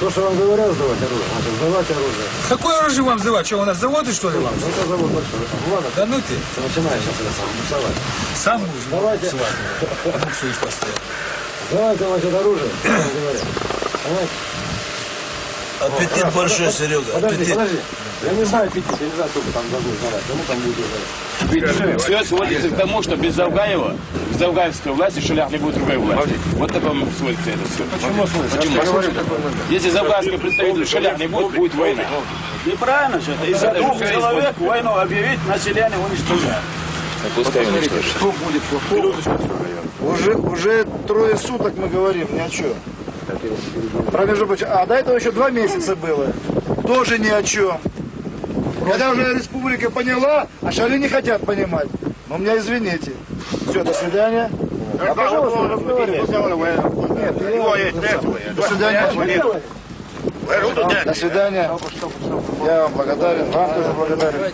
То, что вам говорят, сдавать оружие, надо сдавать оружие. Какое оружие вам сдавать? Что, у нас заводы, что ли, вам? Ну, это завод большой. Ладно, Да ну ты. ты начинаешь сейчас это сам буксовать. Сам будешь Давайте. буксовать. Буксуешь постоянно. Давайте, значит, оружие, что вам говорят. Понимаете? Аппетит большой, Серега. Подожди, Аппетит. подожди. Я не знаю аппетит, я не знаю, сколько там должны сдавать. Кому там будет сдавать? Все сводится к тому, что без Завгаева, без завгаевской власти Шолях не будет другой власти. Вот такому сводится это все. Почему слышишь? Почему? Если завгаевский представитель Шолях не будет, будет война. Неправильно все это. Из-за двух человек войну объявить, население уничтожать. Пускай уничтожат. Что будет плохого? Уже 3 суток мы говорим, ни о чем. Между прочим, а до этого еще 2 месяца было. Тоже ни о чем. Когда уже республика поняла, а шали не хотят понимать. Но меня извините. Все, до свидания. А пожалуйста, разговаривайте. До свидания. До свидания. Я вам благодарен, вам тоже благодарен.